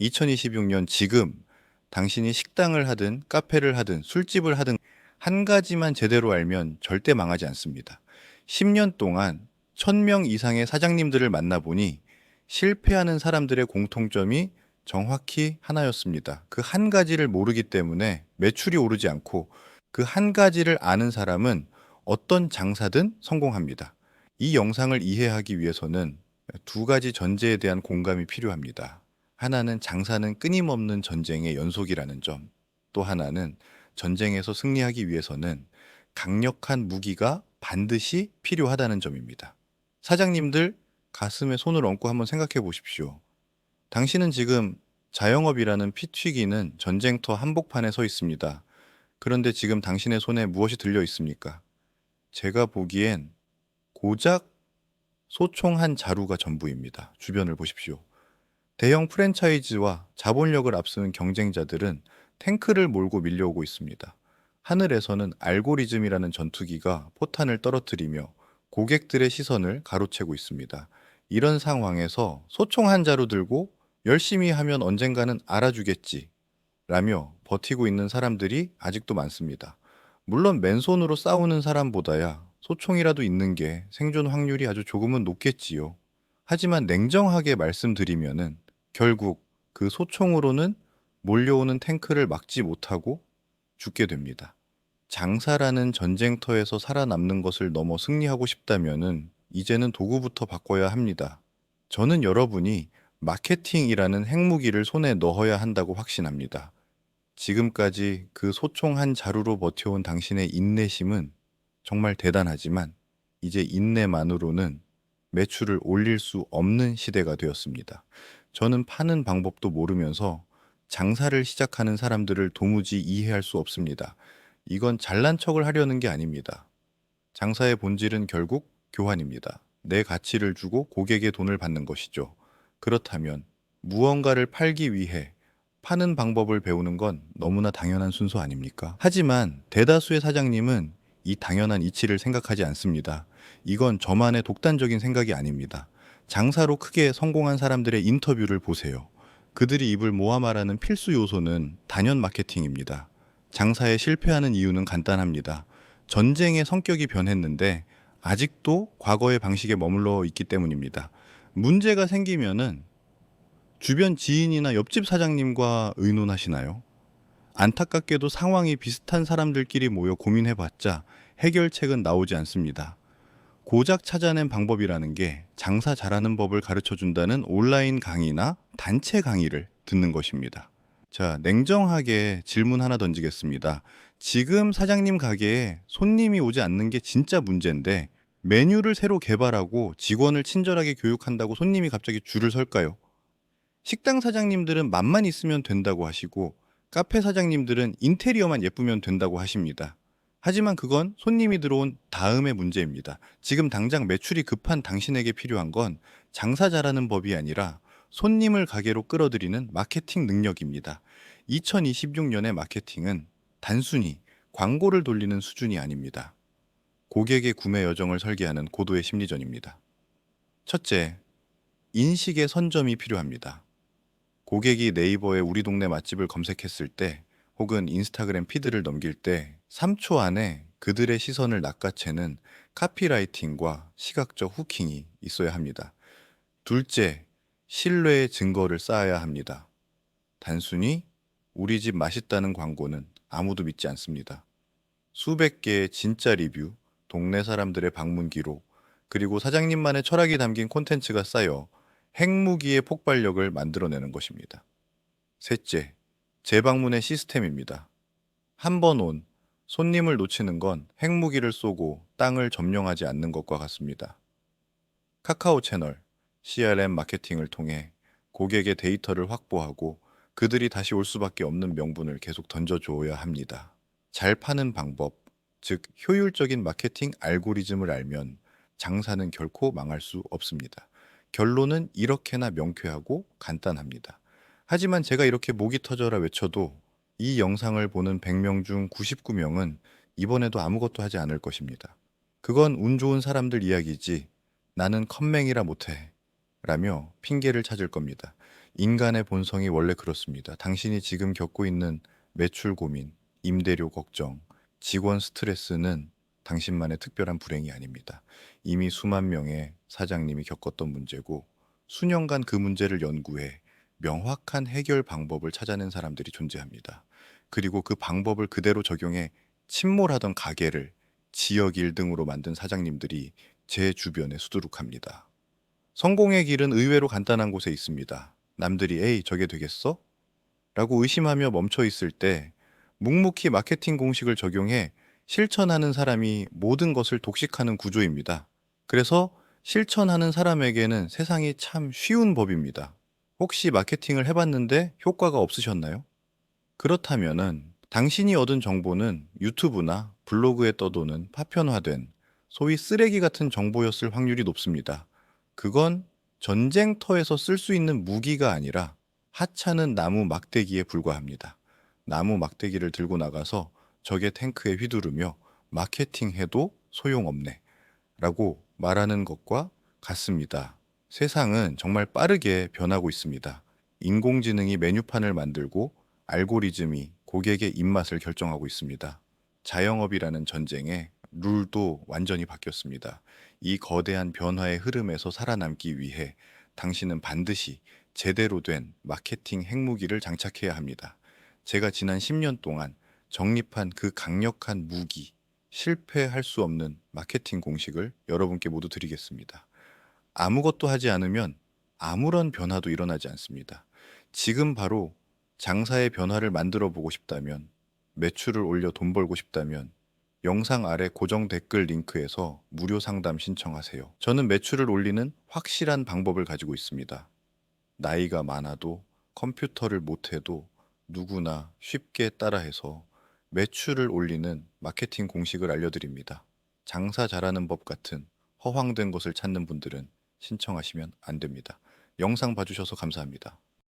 2026년 지금 당신이 식당을 하든 카페를 하든 술집을 하든 한 가지만 제대로 알면 절대 망하지 않습니다. 10년 동안 1000명 이상의 사장님들을 만나보니 실패하는 사람들의 공통점이 정확히 하나였습니다. 그 한 가지를 모르기 때문에 매출이 오르지 않고 그 한 가지를 아는 사람은 어떤 장사든 성공합니다. 이 영상을 이해하기 위해서는 두 가지 전제에 대한 공감이 필요합니다. 하나는 장사는 끊임없는 전쟁의 연속이라는 점, 또 하나는 전쟁에서 승리하기 위해서는 강력한 무기가 반드시 필요하다는 점입니다. 사장님들 가슴에 손을 얹고 한번 생각해 보십시오. 당신은 지금 자영업이라는 피 튀기는 전쟁터 한복판에 서 있습니다. 그런데 지금 당신의 손에 무엇이 들려 있습니까? 제가 보기엔 고작 소총 한 자루가 전부입니다. 주변을 보십시오. 대형 프랜차이즈와 자본력을 앞세운 경쟁자들은 탱크를 몰고 밀려오고 있습니다. 하늘에서는 알고리즘이라는 전투기가 포탄을 떨어뜨리며 고객들의 시선을 가로채고 있습니다. 이런 상황에서 소총 한 자루 들고 열심히 하면 언젠가는 알아주겠지 라며 버티고 있는 사람들이 아직도 많습니다. 물론 맨손으로 싸우는 사람보다야 소총이라도 있는 게 생존 확률이 아주 조금은 높겠지요. 하지만 냉정하게 말씀드리면은 결국 그 소총으로는 몰려오는 탱크를 막지 못하고 죽게 됩니다. 장사라는 전쟁터에서 살아남는 것을 넘어 승리하고 싶다면은 이제는 도구부터 바꿔야 합니다. 저는 여러분이 마케팅이라는 핵무기를 손에 넣어야 한다고 확신합니다. 지금까지 그 소총 한 자루로 버텨온 당신의 인내심은 정말 대단하지만 이제 인내만으로는 매출을 올릴 수 없는 시대가 되었습니다. 저는 파는 방법도 모르면서 장사를 시작하는 사람들을 도무지 이해할 수 없습니다. 이건 잘난 척을 하려는 게 아닙니다. 장사의 본질은 결국 교환입니다. 내 가치를 주고 고객의 돈을 받는 것이죠. 그렇다면 무언가를 팔기 위해 파는 방법을 배우는 건 너무나 당연한 순서 아닙니까? 하지만 대다수의 사장님은 이 당연한 이치를 생각하지 않습니다. 이건 저만의 독단적인 생각이 아닙니다. 장사로 크게 성공한 사람들의 인터뷰를 보세요. 그들이 입을 모아 말하는 필수 요소는 단연 마케팅입니다. 장사에 실패하는 이유는 간단합니다. 전쟁의 성격이 변했는데 아직도 과거의 방식에 머물러 있기 때문입니다. 문제가 생기면은 주변 지인이나 옆집 사장님과 의논하시나요? 안타깝게도 상황이 비슷한 사람들끼리 모여 고민해봤자 해결책은 나오지 않습니다. 고작 찾아낸 방법이라는 게 장사 잘하는 법을 가르쳐 준다는 온라인 강의나 단체 강의를 듣는 것입니다. 자, 냉정하게 질문 하나 던지겠습니다. 지금 사장님 가게에 손님이 오지 않는 게 진짜 문제인데 메뉴를 새로 개발하고 직원을 친절하게 교육한다고 손님이 갑자기 줄을 설까요? 식당 사장님들은 맛만 있으면 된다고 하시고 카페 사장님들은 인테리어만 예쁘면 된다고 하십니다. 하지만 그건 손님이 들어온 다음의 문제입니다. 지금 당장 매출이 급한 당신에게 필요한 건 장사 잘하는 법이 아니라 손님을 가게로 끌어들이는 마케팅 능력입니다. 2026년의 마케팅은 단순히 광고를 돌리는 수준이 아닙니다. 고객의 구매 여정을 설계하는 고도의 심리전입니다. 첫째, 인식의 선점이 필요합니다. 고객이 네이버에 우리 동네 맛집을 검색했을 때 혹은 인스타그램 피드를 넘길 때 3초 안에 그들의 시선을 낚아채는 카피라이팅과 시각적 후킹이 있어야 합니다. 둘째, 신뢰의 증거를 쌓아야 합니다. 단순히 우리 집 맛있다는 광고는 아무도 믿지 않습니다. 수백 개의 진짜 리뷰, 동네 사람들의 방문 기록, 그리고 사장님만의 철학이 담긴 콘텐츠가 쌓여 핵무기의 폭발력을 만들어내는 것입니다. 셋째, 재방문의 시스템입니다. 한 번 온 손님을 놓치는 건 핵무기를 쏘고 땅을 점령하지 않는 것과 같습니다. 카카오 채널, CRM 마케팅을 통해 고객의 데이터를 확보하고 그들이 다시 올 수밖에 없는 명분을 계속 던져줘야 합니다. 잘 파는 방법, 즉 효율적인 마케팅 알고리즘을 알면 장사는 결코 망할 수 없습니다. 결론은 이렇게나 명쾌하고 간단합니다. 하지만 제가 이렇게 목이 터져라 외쳐도 이 영상을 보는 100명 중 99명은 이번에도 아무것도 하지 않을 것입니다. 그건 운 좋은 사람들 이야기지 나는 컴맹이라 못해 라며 핑계를 찾을 겁니다. 인간의 본성이 원래 그렇습니다. 당신이 지금 겪고 있는 매출 고민, 임대료 걱정, 직원 스트레스는 당신만의 특별한 불행이 아닙니다. 이미 수만 명의 사장님이 겪었던 문제고 수년간 그 문제를 연구해 명확한 해결 방법을 찾아낸 사람들이 존재합니다. 그리고 그 방법을 그대로 적용해 침몰하던 가게를 지역 1등으로 만든 사장님들이 제 주변에 수두룩합니다. 성공의 길은 의외로 간단한 곳에 있습니다. 남들이 에이, 저게 되겠어? 라고 의심하며 멈춰 있을 때 묵묵히 마케팅 공식을 적용해 실천하는 사람이 모든 것을 독식하는 구조입니다. 그래서 실천하는 사람에게는 세상이 참 쉬운 법입니다. 혹시 마케팅을 해봤는데 효과가 없으셨나요? 그렇다면은 당신이 얻은 정보는 유튜브나 블로그에 떠도는 파편화된 소위 쓰레기 같은 정보였을 확률이 높습니다. 그건 전쟁터에서 쓸 수 있는 무기가 아니라 하찮은 나무 막대기에 불과합니다. 나무 막대기를 들고 나가서 적의 탱크에 휘두르며 마케팅해도 소용없네 라고 말하는 것과 같습니다. 세상은 정말 빠르게 변하고 있습니다. 인공지능이 메뉴판을 만들고 알고리즘이 고객의 입맛을 결정하고 있습니다. 자영업이라는 전쟁에 룰도 완전히 바뀌었습니다. 이 거대한 변화의 흐름에서 살아남기 위해 당신은 반드시 제대로 된 마케팅 핵무기를 장착해야 합니다. 제가 지난 10년 동안 정립한 그 강력한 무기, 실패할 수 없는 마케팅 공식을 여러분께 모두 드리겠습니다. 아무것도 하지 않으면 아무런 변화도 일어나지 않습니다. 지금 바로 장사의 변화를 만들어 보고 싶다면, 매출을 올려 돈 벌고 싶다면, 영상 아래 고정 댓글 링크에서 무료 상담 신청하세요. 저는 매출을 올리는 확실한 방법을 가지고 있습니다. 나이가 많아도 컴퓨터를 못해도 누구나 쉽게 따라해서 매출을 올리는 마케팅 공식을 알려드립니다. 장사 잘하는 법 같은 허황된 것을 찾는 분들은 신청하시면 안 됩니다. 영상 봐주셔서 감사합니다.